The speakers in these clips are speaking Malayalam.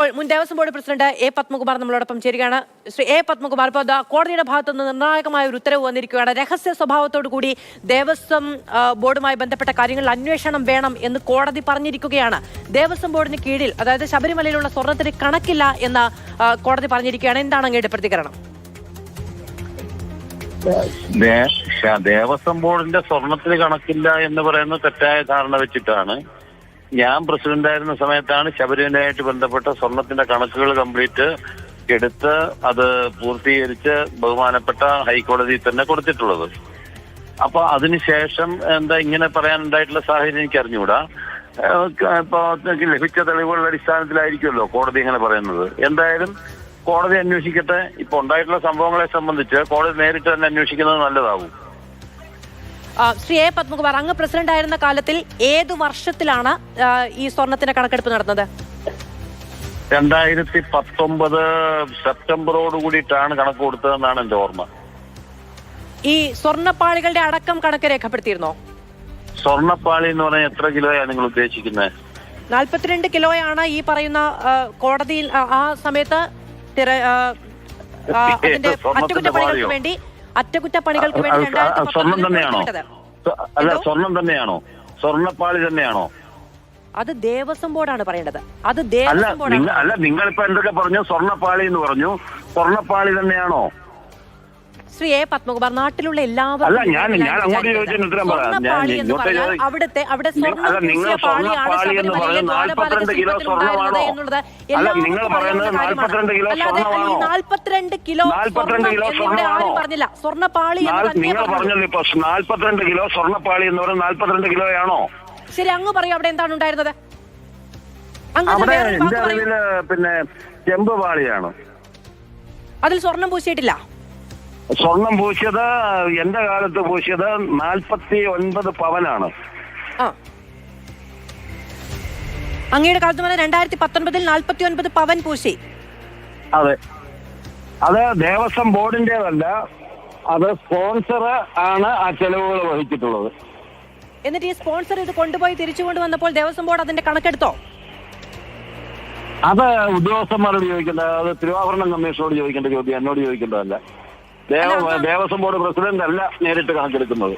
മുൻ Devaswom board president A Padmakumar നമ്മളോടൊപ്പം ചേരുകയാണ്. ശ്രീ എ പത്മകുമാർ, ഇപ്പോൾ കോടതിയുടെ ഭാഗത്തു നിന്ന് നിർണായകമായ ഒരു ഉത്തരവ് വന്നിരിക്കുകയാണ്. രഹസ്യ സ്വഭാവത്തോടു കൂടി ദേവസ്വം ബോർഡുമായി ബന്ധപ്പെട്ട കാര്യങ്ങളിൽ അന്വേഷണം വേണം എന്ന് കോടതി പറഞ്ഞിരിക്കുകയാണ്. ദേവസ്വം ബോർഡിന് കീഴിൽ, അതായത് ശബരിമലയിലുള്ള സ്വർണ്ണത്തിന് കണക്കില്ല എന്ന് കോടതി പറഞ്ഞിരിക്കുകയാണ്. എന്താണ് അങ്ങയുടെ പ്രതികരണം? ദേവസ്വം ബോർഡിന്റെ സ്വർണത്തിന് കണക്കില്ല എന്ന് പറയുന്ന തെറ്റായ ധാരണ വെച്ചിട്ടാണ് ഞാൻ പ്രസിഡന്റായിരുന്ന സമയത്താണ് ശബരിമലയായിട്ട് ബന്ധപ്പെട്ട സ്വർണത്തിന്റെ കണക്കുകൾ കംപ്ലീറ്റ് എടുത്ത് അത് പൂർത്തീകരിച്ച് ബഹുമാനപ്പെട്ട ഹൈക്കോടതിയിൽ തന്നെ കൊടുത്തിട്ടുള്ളത്. അപ്പൊ അതിനുശേഷം എന്താ ഇങ്ങനെ പറയാനുണ്ടായിട്ടുള്ള സാഹചര്യം എനിക്ക് അറിഞ്ഞുകൂടാ. ഇപ്പൊ ലഭിച്ച തെളിവുകളുടെ അടിസ്ഥാനത്തിലായിരിക്കുമല്ലോ കോടതി ഇങ്ങനെ പറയുന്നത്. എന്തായാലും കോടതി അന്വേഷിക്കട്ടെ. ഇപ്പൊ ഉണ്ടായിട്ടുള്ള സംഭവങ്ങളെ സംബന്ധിച്ച് കോടതി നേരിട്ട് തന്നെ അന്വേഷിക്കുന്നത് നല്ലതാവും. ശ്രീ എ പത്മകുമാർ, അങ്ങ് പ്രസിഡന്റ് ആയിരുന്ന കാലത്തിൽ ഏത് വർഷത്തിലാണ് ഈ സ്വർണത്തിന്റെ കണക്കെടുപ്പ് നടന്നത്? 2019 സെപ്റ്റംബറോട് കൂടിയിട്ടാണ് കണക്ക് കൊടുത്തതെന്നാണ് എന്റെ ഓർമ്മ. ഈ സ്വർണ്ണപ്പാളികളുടെ അടക്കം കണക്ക് രേഖപ്പെടുത്തിയിരുന്നോ? സ്വർണ്ണപ്പാളി എന്ന് പറഞ്ഞാൽ എത്ര കിലോയാണ് നിങ്ങൾ ഉദ്ദേശിക്കുന്നത്? 42 കിലോയാണ് ഈ പറയുന്ന കോടതിയിൽ ആ സമയത്ത് അതിന്റെ അറ്റകുറ്റപ്പണികൾക്ക് വേണ്ടി സ്വർണം തന്നെയാണോ? അല്ല, സ്വർണം തന്നെയാണോ? സ്വർണ്ണപ്പാളി തന്നെയാണോ? അത് ദേവസ്വം ബോർഡാണ് പറയേണ്ടത്. അത് ദേവസ്വം ബോർഡാണ്. അല്ല, നിങ്ങളിപ്പോ എന്തൊക്കെ പറഞ്ഞു? സ്വർണ്ണപ്പാളി എന്ന് പറഞ്ഞു. സ്വർണ്ണപ്പാളി തന്നെയാണോ? ശ്രീ എ പത്മകുമാർ, നാട്ടിലുള്ള എല്ലാവരും അവിടെ നിങ്ങൾ സ്വർണ്ണപ്പാളി എന്ന് പറഞ്ഞ് 42 കിലോ സ്വർണ്ണമാണോ? അല്ല, നിങ്ങൾ പറയുന്നത് 42 കിലോ സ്വർണ്ണമാണോ? 42 കിലോ സ്വർണ്ണമാണോ പറഞ്ഞില്ല. സ്വർണ്ണപ്പാളി നിങ്ങൾ പറഞ്ഞത് ഇപ്പൊ 42 കിലോ സ്വർണ്ണപ്പാളി എന്ന് പറഞ്ഞാൽ 42 കിലോയാണോ? ശരി, അങ്ങ് പറയൂ, അവിടെ എന്താണ് ഉണ്ടായിരുന്നത്? അവിടെ എന്റെ അറിവില് പിന്നെ ചെമ്പ് പാളിയാണ്. അതിൽ സ്വർണം പൂശിയിട്ടില്ല. സ്വർണം പൂശിയത് എന്റെ കാലത്ത് പൂശിയത് 49 പവനാണ്. അങ്ങയുടെ കാലത്ത് 2019 49 പവൻ പൂശി. അതെ, അത് ദേവസ്വം ബോർഡിന്റേതല്ല, അത് സ്പോൺസർ ആണ് ആ ചെലവുകൾ വഹിച്ചിട്ടുള്ളത്. എന്നിട്ട് ഈ സ്പോൺസർ ഇത് കൊണ്ടുപോയി തിരിച്ചു കൊണ്ടുവന്നപ്പോൾ ദേവസ്വം ബോർഡ് അതിന്റെ കണക്കെടുത്തോ? അത് ഉദ്യോഗസ്ഥന്മാരോട് ചോദിക്കേണ്ടത്, അത് തിരുവാഭരണം കമ്മീഷനോട് ചോദിക്കേണ്ട ചോദ്യം, എന്നോട് ചോദിക്കേണ്ടതല്ല. ദേവസ്വം ബോർഡ് പ്രസിഡന്റ് അല്ല നേരിട്ട് കണക്കെടുക്കുന്നത്.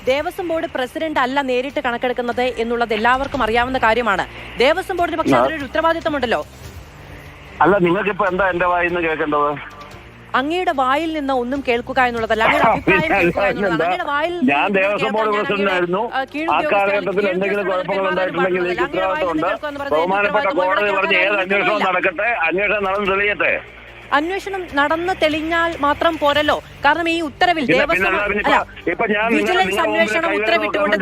ദേവസ്വം ബോർഡ് പ്രസിഡന്റ് അല്ല നേരിട്ട് കണക്കെടുക്കുന്നത് എന്നുള്ളത് എല്ലാവർക്കും അറിയാവുന്ന കാര്യമാണ്. ദേവസ്വം ബോർഡിന് പക്ഷേ അതിനൊരു ഉത്തരവാദിത്തമുണ്ടല്ലോ. അല്ല, നിങ്ങൾക്കിപ്പോ എന്താ എന്റെ വായിൽ നിന്ന് കേൾക്കേണ്ടത്? അങ്ങയുടെ വായിൽ നിന്ന് ഒന്നും കേൾക്കുക എന്നുള്ളതല്ല, അങ്ങയുടെ അഭിപ്രായം കേൾക്കുക എന്നുള്ളതാണ്. അങ്ങയുടെ വായിൽ ഞാൻ ദേവസ്വം ബോർഡ് പ്രസിഡന്റ് ആയിരുന്നു. ആ കാലഘട്ടത്തിൽ എന്തെങ്കിലും കുഴപ്പങ്ങൾ ഉണ്ടായിട്ടുണ്ടെങ്കിൽ എനിക്ക് ഉത്തരവാദിത്തമുണ്ട്. ബഹുമാനപ്പെട്ട കോടതി പറഞ്ഞ് ഏത് അന്വേഷണം നടക്കട്ടെ, അന്വേഷണം നടന്ന് തെളിയട്ടെ. അന്വേഷണം നടന്നു തെളിഞ്ഞാൽ മാത്രം പോരല്ലോ. കാരണം ഈ ഉത്തരവിൽ വിജിലൻസ് അന്വേഷണം ഉത്തരവിട്ടുകൊണ്ട്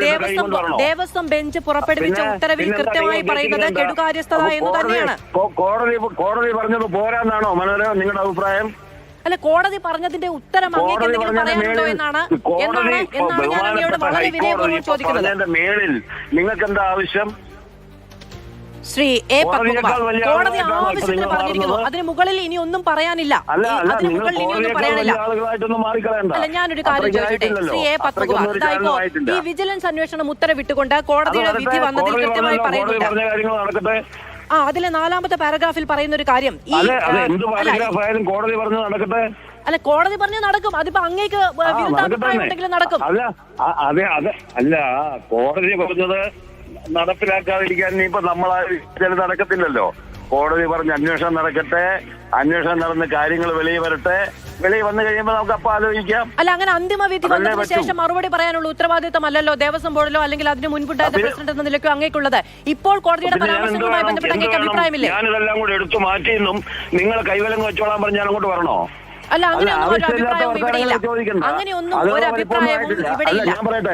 ദേവസ്വം ബെഞ്ച് പുറപ്പെടുവിച്ച ഉത്തരവിൽ കൃത്യമായി പറയുന്നത് കെടുകാര്യസ്ഥത എന്ന് തന്നെയാണ്. കോടതി പറഞ്ഞത് പോരാന്നാണോ മനോരമ നിങ്ങളുടെ അഭിപ്രായം? അല്ല, കോടതി പറഞ്ഞതിന്റെ ഉത്തരം അങ്ങേക്ക് എന്തെങ്കിലും പറയാനുണ്ടോ എന്നാണ് ഞാൻ അങ്ങയോട് വളരെ വിനയപൂർവ്വം ചോദിക്കുന്നത്. മേളിൽ നിങ്ങൾക്ക് എന്താ ആവശ്യം? ശ്രീ എ പത്മകുമാർ, കോടതി ആവശ്യത്തിന് പറഞ്ഞിരിക്കുന്നു. അതിന് മുകളിൽ ഇനി ഒന്നും പറയാനില്ല. അതിന് മുകളിൽ ഇനി ഒന്നും പറയാനില്ല. അല്ല, ഞാനൊരു കാര്യം ചോദിച്ചോട്ടെ ശ്രീ എ പത്മകുമാർ, ഇതായിപ്പോ ഈ വിജിലൻസ് അന്വേഷണം ഉത്തരവിട്ടുകൊണ്ട് കോടതിയുടെ വിധി വന്നതിൽ കൃത്യമായി പറയുന്നുണ്ട്. അതിലെ 4ാമത്തെ പാരഗ്രാഫിൽ പറയുന്ന ഒരു കാര്യം, അല്ല, കോടതി പറഞ്ഞു നടക്കും. അതിപ്പോ അങ്ങേക്ക് വിരുദ്ധാഭിപ്രായം ഉണ്ടെങ്കിലും നടക്കും. അല്ല, കോടതി പറഞ്ഞത് നടപ്പിലാക്കാതിരിക്കാൻ ഇനിയിപ്പോ ചില നടക്കത്തില്ലല്ലോ. കോടതി പറഞ്ഞ് അന്വേഷണം നടക്കട്ടെ, അന്വേഷണം നടന്ന് കാര്യങ്ങൾ വെളിയിൽ വരട്ടെ, വെളിയിൽ വന്നു കഴിയുമ്പോൾ നമുക്ക് അപ്പൊ ആലോചിക്കാം. അല്ല, അങ്ങനെ അന്തിമ വിധി വന്നതിന് ശേഷം മറുപടി പറയാനുള്ള ഉത്തരവാദിത്തമല്ലല്ലോ ദേവസ്വം ബോർഡിലോ അല്ലെങ്കിൽ അതിന് മുൻപുണ്ടായിരുന്ന പ്രസിഡന്റ് എന്ന നിലയ്ക്കോ അങ്ങേക്കുള്ളത്. ഇപ്പോൾ കോടതിയുടെ പരാമർശങ്ങളുമായി ബന്ധപ്പെട്ട് അങ്ങേക്ക് അഭിപ്രായമില്ലേ? ഞാനിതെല്ലാം കൂടെ എടുത്തു മാറ്റിയെന്നും നിങ്ങൾ കൈവലം വെച്ചോളാൻ പറഞ്ഞ് ഞാൻ അങ്ങോട്ട് വരണോ? അല്ല, അങ്ങനെയൊന്നും ഒരു അഭിപ്രായവും ഇവിടെയില്ല. അങ്ങനെയൊന്നും ഒരു അഭിപ്രായവും ഇവിടെയില്ല. ഞാൻ പറയട്ടെ,